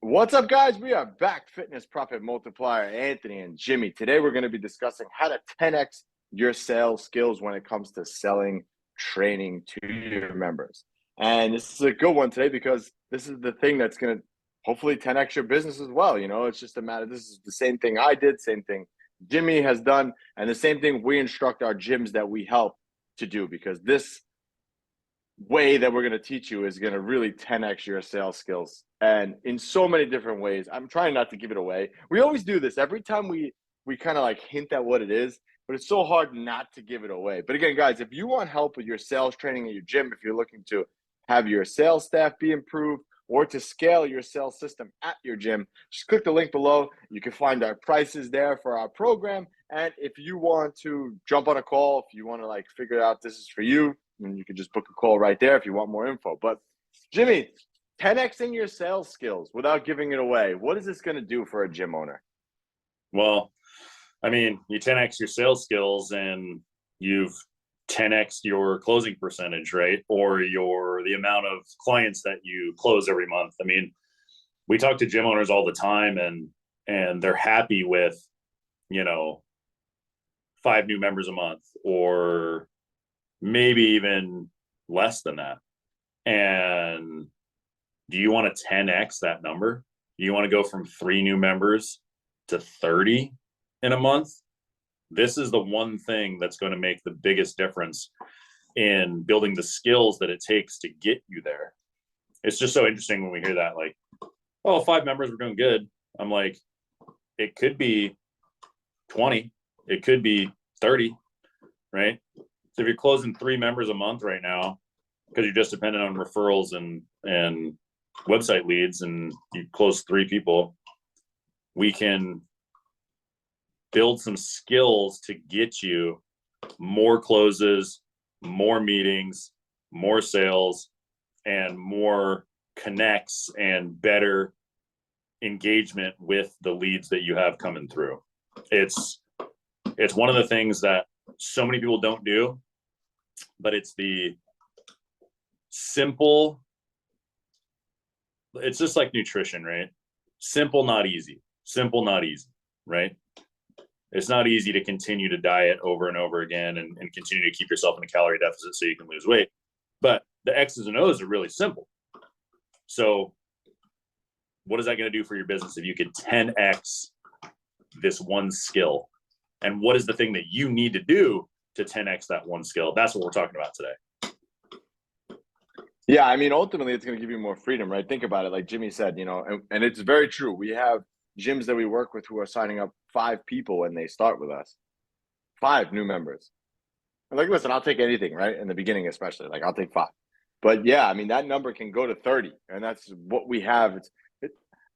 What's up, guys? We are back. Fitness Profit Multiplier, Anthony and Jimmy. Today, we're going to be discussing how to 10x your sales skills when it comes to selling training to your members. And this is a good one today because this is the thing that's going to hopefully 10x your business as well. You know, it's just a matter. This is the same thing I did, same thing Jimmy has done, and the same thing we instruct our gyms that we help to do, because this way that we're going to teach you is going to really 10x your sales skills, and in so many different ways. I'm trying not to give it away. We always do this every time we kind of like hint at what it is, but it's so hard not to give it away. But again, guys, if you want help with your sales training at your gym, if you're looking to have your sales staff be improved or to scale your sales system at your gym, just click the link below. You can find our prices there for our program. And if you want to jump on a call, if you want to like figure out this is for you, and you can just book a call right there if you want more info. But Jimmy, 10xing your sales skills without giving it away, what is this going to do for a gym owner? Well, I mean, you 10x your sales skills and you've 10x your closing percentage, right? Or the amount of clients that you close every month. I mean, we talk to gym owners all the time, and they're happy with, 5 new members a month, or maybe even less than that. And do you want to 10x that number? Do you want to go from 3 new members to 30 in a month? This is the one thing that's going to make the biggest difference in building the skills that it takes to get you there. It's just so interesting when we hear that, like, oh, 5 members, we're doing good. I'm like, it could be 20, it could be 30, right? So if you're closing 3 members a month right now, because you're just dependent on referrals and website leads, and you close 3 people, we can build some skills to get you more closes, more meetings, more sales, and more connects and better engagement with the leads that you have coming through. It's one of the things that so many people don't do, but it's the simple. It's just like nutrition, right? Simple, not easy. Simple, not easy, right? It's not easy to continue to diet over and over again and continue to keep yourself in a calorie deficit so you can lose weight. But the X's and O's are really simple. So what is that going to do for your business if you could 10x this one skill? And what is the thing that you need to do to 10x that one skill? That's what we're talking about today. Yeah, I mean, ultimately, it's going to give you more freedom, right? Think about it. Like Jimmy said, and it's very true. We have gyms that we work with who are signing up 5 people when they start with us. 5 new members. And like, listen, I'll take anything, right? In the beginning, especially, like I'll take 5. But yeah, I mean, that number can go to 30, and that's what we have.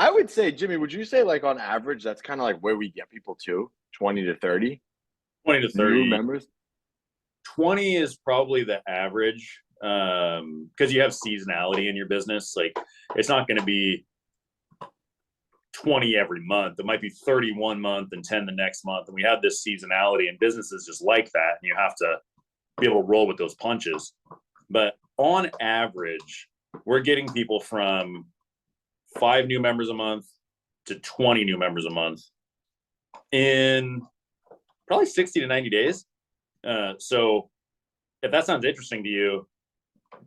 I would say, Jimmy, would you say like on average, that's kind of like where we get people to 20 to 30? 20 to 30 new members. 20 is probably the average, because you have seasonality in your business. Like, it's not going to be 20 every month. It might be 30 one month and 10 the next month. And we have this seasonality, and businesses just like that. And you have to be able to roll with those punches. But on average, we're getting people from 5 new members a month to 20 new members a month in probably 60 to 90 days. So if that sounds interesting to you,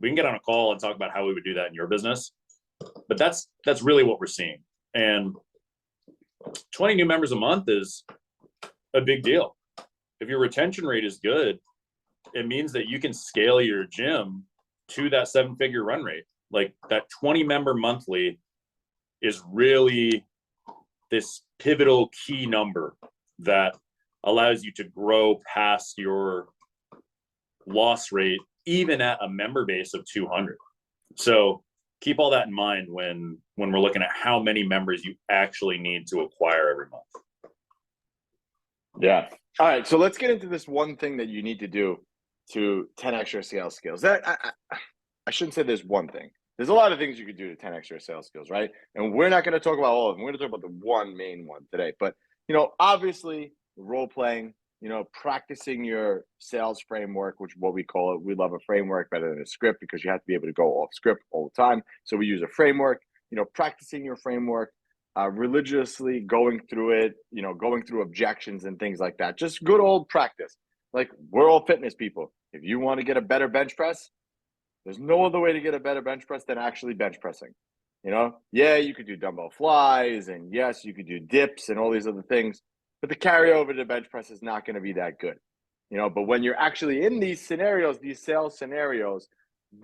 we can get on a call and talk about how we would do that in your business. But that's really what we're seeing. And 20 new members a month is a big deal. If your retention rate is good, it means that you can scale your gym to that 7-figure run rate. Like, that 20 member monthly is really this pivotal key number that allows you to grow past your loss rate, even at a member base of 200. So keep all that in mind when we're looking at how many members you actually need to acquire every month. Yeah. All right. So let's get into this one thing that you need to do to 10x your sales skills. That I shouldn't say there's one thing. There's a lot of things you could do to 10x your sales skills, right? And we're not going to talk about all of them. We're going to talk about the one main one today. But, obviously role playing, practicing your sales framework, which is what we call it. We love a framework better than a script because you have to be able to go off script all the time. So we use a framework. practicing your framework, religiously going through it, going through objections and things like that. Just good old practice. Like, we're all fitness people. If you want to get a better bench press, there's no other way to get a better bench press than actually bench pressing. Yeah, you could do dumbbell flies, and yes, you could do dips and all these other things, but the carryover to bench press is not going to be that good. But when you're actually in these scenarios, these sales scenarios,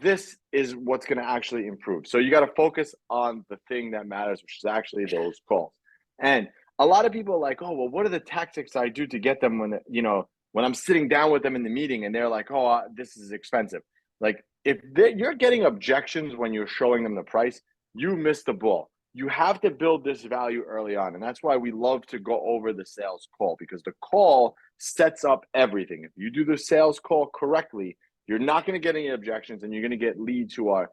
this is what's going to actually improve. So you got to focus on the thing that matters, which is actually those calls. And a lot of people are like, oh, well, what are the tactics I do to get them when I'm sitting down with them in the meeting and they're like, oh, this is expensive. Like, if you're getting objections when you're showing them the price, you missed the ball. You have to build this value early on. And that's why we love to go over the sales call, because the call sets up everything. If you do the sales call correctly, you're not going to get any objections, and you're going to get leads who are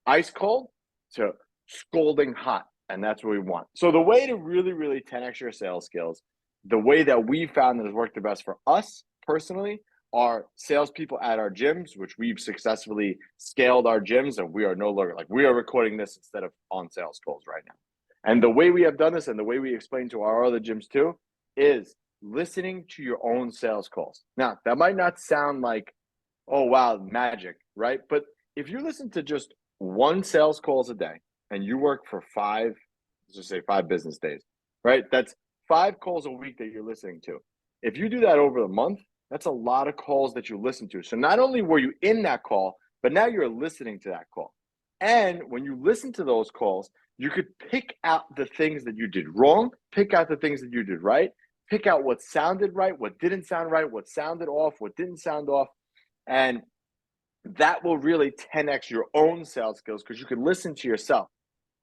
ice cold to scalding hot. And that's what we want. So the way to really, really 10x your sales skills, the way that we found that has worked the best for us personally, are salespeople at our gyms, which we've successfully scaled our gyms, and we are no longer, like, we are recording this instead of on sales calls right now. And the way we have done this, and the way we explain to our other gyms too, is listening to your own sales calls. Now, that might not sound like, oh, wow, magic, right? But if you listen to just one sales calls a day and you work for let's just say 5 business days, right? That's 5 calls a week that you're listening to. If you do that over the month, that's a lot of calls that you listen to. So not only were you in that call, but now you're listening to that call. And when you listen to those calls, you could pick out the things that you did wrong, pick out the things that you did right, pick out what sounded right, what didn't sound right, what sounded off, what didn't sound off. And that will really 10x your own sales skills, because you can listen to yourself.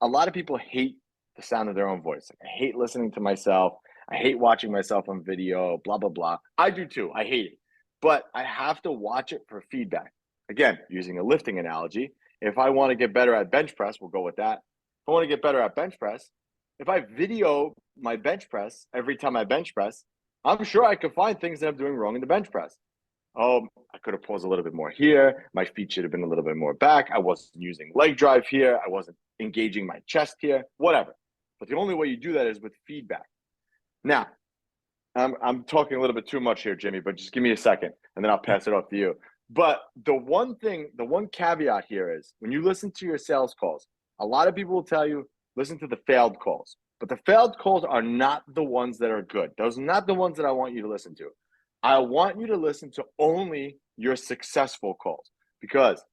A lot of people hate the sound of their own voice. Like, I hate listening to myself. I hate watching myself on video, blah, blah, blah. I do too. I hate it. But I have to watch it for feedback. Again, using a lifting analogy, if I want to get better at bench press, we'll go with that. If I want to get better at bench press, if I video my bench press every time I bench press, I'm sure I could find things that I'm doing wrong in the bench press. Oh, I could have paused a little bit more here. My feet should have been a little bit more back. I wasn't using leg drive here. I wasn't engaging my chest here, whatever. But the only way you do that is with feedback. Now, I'm talking a little bit too much here, Jimmy, but just give me a second and then I'll pass it off to you. But the one caveat here is, when you listen to your sales calls, a lot of people will tell you, listen to the failed calls. But the failed calls are not the ones that are good. Those are not the ones that I want you to listen to. I want you to listen to only your successful calls, because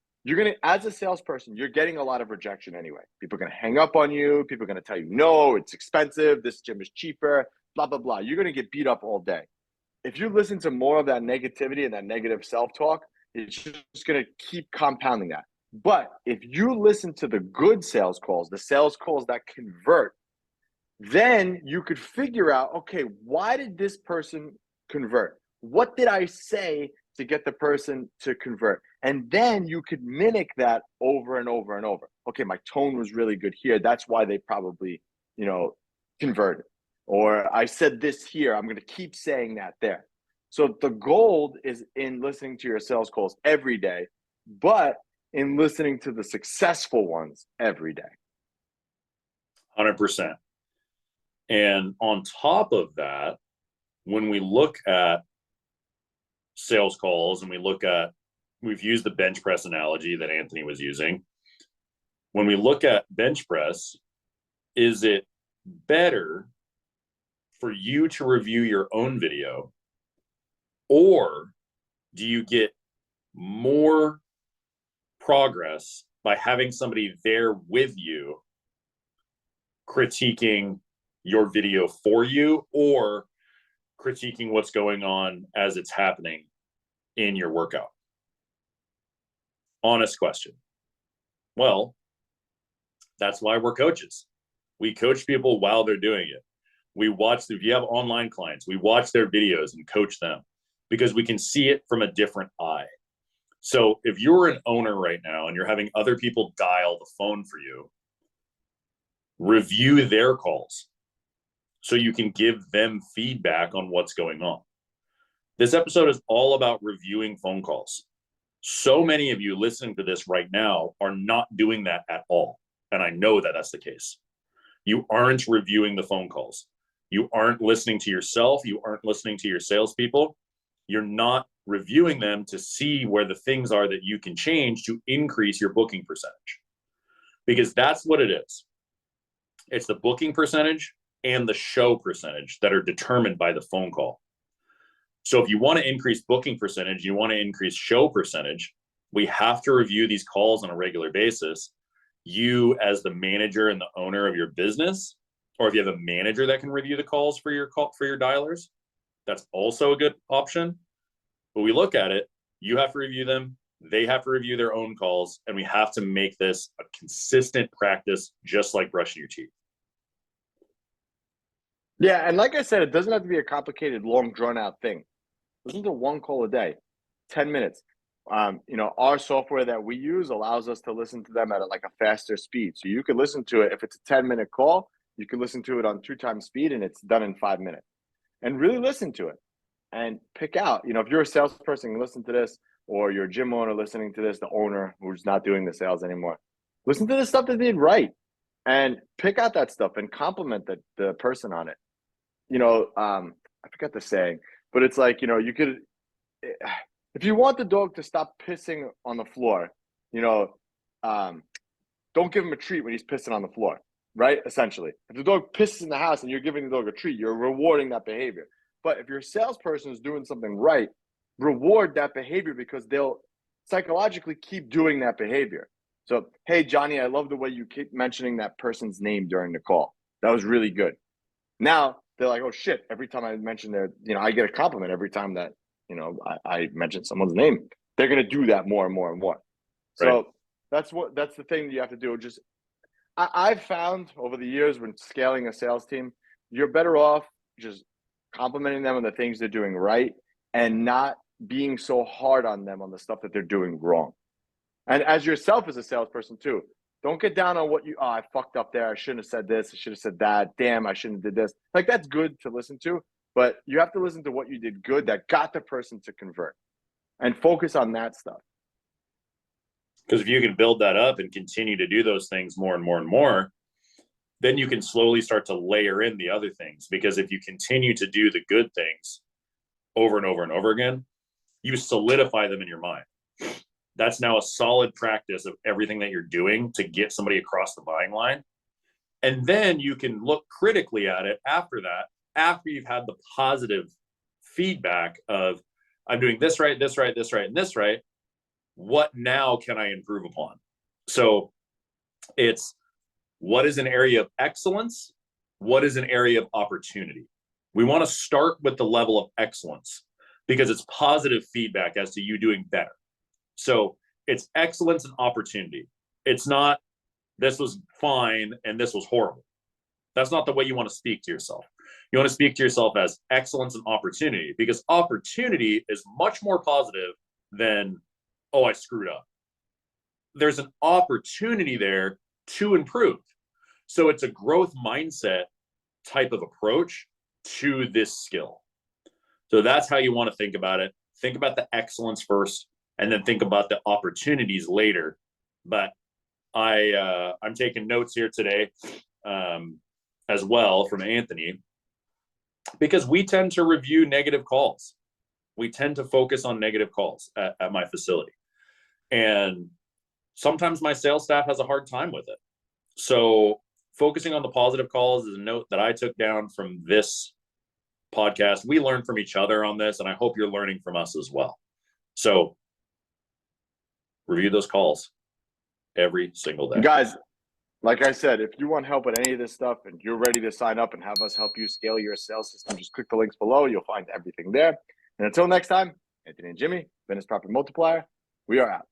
as a salesperson, you're getting a lot of rejection anyway. People are going to hang up on you. People are going to tell you, no, it's expensive. This gym is cheaper, blah, blah, blah. You're going to get beat up all day. If you listen to more of that negativity and that negative self-talk, it's just going to keep compounding that. But if you listen to the good sales calls, the sales calls that convert, then you could figure out, okay, why did this person convert? What did I say to get the person to convert? And then you could mimic that over and over and over. Okay, my tone was really good here. That's why they probably, converted. Or I said this here. I'm going to keep saying that there. So the gold is in listening to your sales calls every day, but in listening to the successful ones every day. 100%. And on top of that, when we look at sales calls and we've used the bench press analogy that Anthony was using. When we look at bench press, is it better for you to review your own video, or do you get more progress by having somebody there with you critiquing your video for you, or critiquing what's going on as it's happening in your workout? Honest question. Well, that's why we're coaches. We coach people while they're doing it. If you have online clients, we watch their videos and coach them, because we can see it from a different eye. So if you're an owner right now and you're having other people dial the phone for you, review their calls so you can give them feedback on what's going on. This episode is all about reviewing phone calls. So many of you listening to this right now are not doing that at all. And I know that that's the case. You aren't reviewing the phone calls. You aren't listening to yourself. You aren't listening to your salespeople. You're not reviewing them to see where the things are that you can change to increase your booking percentage. Because that's what it is. It's the booking percentage and the show percentage that are determined by the phone call. So if you want to increase booking percentage, you want to increase show percentage, we have to review these calls on a regular basis. You as the manager and the owner of your business, or if you have a manager that can review the calls for your dialers, that's also a good option. But we look at it, you have to review them, they have to review their own calls, and we have to make this a consistent practice, just like brushing your teeth. Yeah, and like I said, it doesn't have to be a complicated, long, drawn-out thing. Listen to one call a day, 10 minutes. Our software that we use allows us to listen to them at a faster speed. So you could listen to it. If it's a 10-minute call, you can listen to it on 2x speed and it's done in 5 minutes. And really listen to it and pick out, if you're a salesperson, you listen to this, or you're a gym owner listening to this, the owner who's not doing the sales anymore, listen to the stuff that they did right and pick out that stuff and compliment the person on it. I forgot the saying, but it's like, you could, if you want the dog to stop pissing on the floor, don't give him a treat when he's pissing on the floor, right? Essentially, if the dog pisses in the house and you're giving the dog a treat, you're rewarding that behavior. But if your salesperson is doing something right, reward that behavior because they'll psychologically keep doing that behavior. So, hey, Johnny, I love the way you keep mentioning that person's name during the call. That was really good. Now they're like, oh shit, every time I mention I get a compliment every time that, I mention someone's name. They're going to do that more and more and more. So that's the thing that you have to do. I've found over the years when scaling a sales team, you're better off just complimenting them on the things they're doing right and not being so hard on them on the stuff that they're doing wrong. And as yourself as a salesperson too, don't get down on I fucked up there. I shouldn't have said this. I should have said that. Damn, I shouldn't have did this. That's good to listen to, but you have to listen to what you did good that got the person to convert and focus on that stuff. Because if you can build that up and continue to do those things more and more and more, then you can slowly start to layer in the other things. Because if you continue to do the good things over and over and over again, you solidify them in your mind. That's now a solid practice of everything that you're doing to get somebody across the buying line. And then you can look critically at it after that, after you've had the positive feedback of, I'm doing this right, this right, this right, and this right. What now can I improve upon? So it's, what is an area of excellence? What is an area of opportunity? We want to start with the level of excellence because it's positive feedback as to you doing better. So it's excellence and opportunity. It's not, this was fine and this was horrible. That's not the way you want to speak to yourself. You want to speak to yourself as excellence and opportunity, because opportunity is much more positive than, oh, I screwed up. There's an opportunity there to improve. So it's a growth mindset type of approach to this skill. So that's how you want to think about it. Think about the excellence first, and then think about the opportunities later. But I'm taking notes here today as well from Anthony, because we tend to review negative calls. We tend to focus on negative calls at my facility. And sometimes my sales staff has a hard time with it. So focusing on the positive calls is a note that I took down from this podcast. We learn from each other on this, and I hope you're learning from us as well. So review those calls every single day. Guys, like I said, if you want help with any of this stuff and you're ready to sign up and have us help you scale your sales system, just click the links below. You'll find everything there. And until next time, Anthony and Jimmy, Fitness Profit Multiplier, we are out.